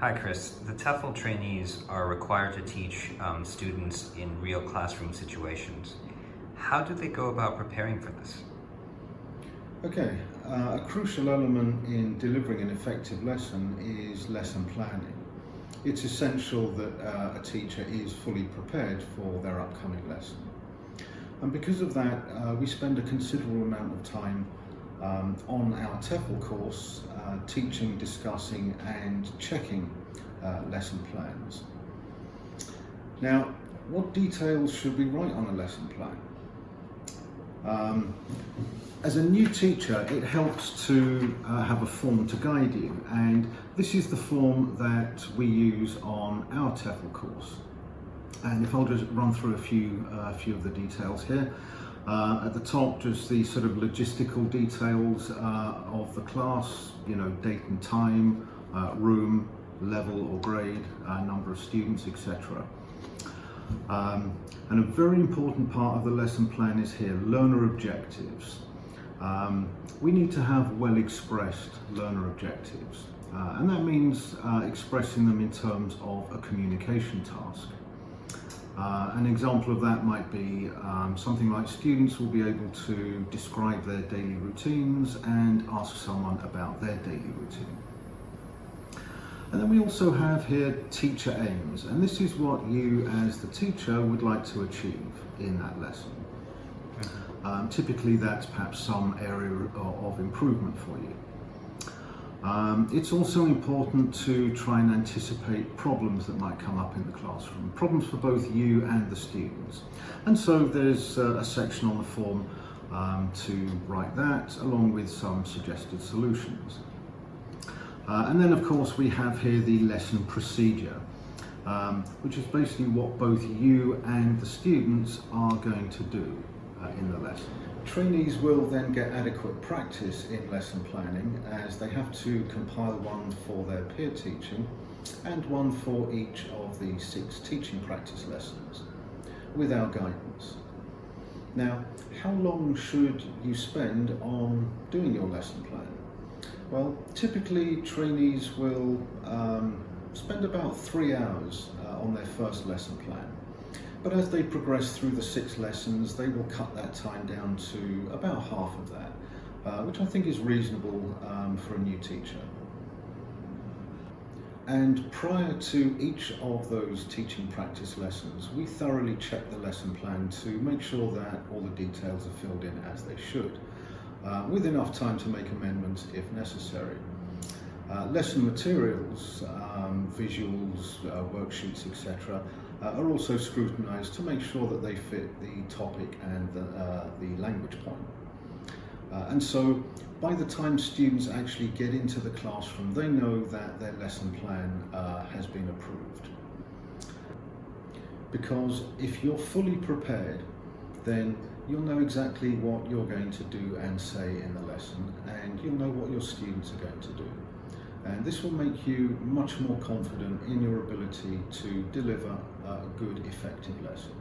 Hi Chris, the TEFL trainees are required to teach students in real classroom situations. How do they go about preparing for this? Okay, a crucial element in delivering an effective lesson is lesson planning. It's essential that a teacher is fully prepared for their upcoming lesson. And because of that, we spend a considerable amount of time on our TEFL course teaching, discussing and checking lesson plans. Now, what details should we write on a lesson plan? As a new teacher, it helps to have a form to guide you, and this is the form that we use on our TEFL course. And if I'll just run through a few of the details here. At the top, just the sort of logistical details of the class, date and time, room, level or grade, number of students, etc. And a very important part of the lesson plan is here, learner objectives. We need to have well expressed learner objectives, and that means expressing them in terms of a communication task. An example of that might be something like students will be able to describe their daily routines and ask someone about their daily routine. And then we also have here teacher aims, and this is what you as the teacher would like to achieve in that lesson. Typically that's perhaps some area of improvement for you. It's also important to try and anticipate problems that might come up in the classroom, problems for both you and the students. And so there's a section on the form to write that, along with some suggested solutions. And then of course we have here the lesson procedure, which is basically what both you and the students are going to do in the lesson. Trainees will then get adequate practice in lesson planning, as they have to compile one for their peer teaching and one for each of the 6 teaching practice lessons with our guidance. Now, how long should you spend on doing your lesson plan? Well, typically trainees will spend about 3 hours on their first lesson plan. But as they progress through the 6 lessons, they will cut that time down to about half of that, which I think is reasonable for a new teacher. And prior to each of those teaching practice lessons, we thoroughly check the lesson plan to make sure that all the details are filled in as they should, with enough time to make amendments if necessary. Lesson materials, visuals, worksheets, etc. Are also scrutinised to make sure that they fit the topic and the language point. And so by the time students actually get into the classroom, they know that their lesson plan has been approved. Because if you're fully prepared, then you'll know exactly what you're going to do and say in the lesson, and you'll know what your students are going to do. And this will make you much more confident in your ability to deliver a good, effective lesson.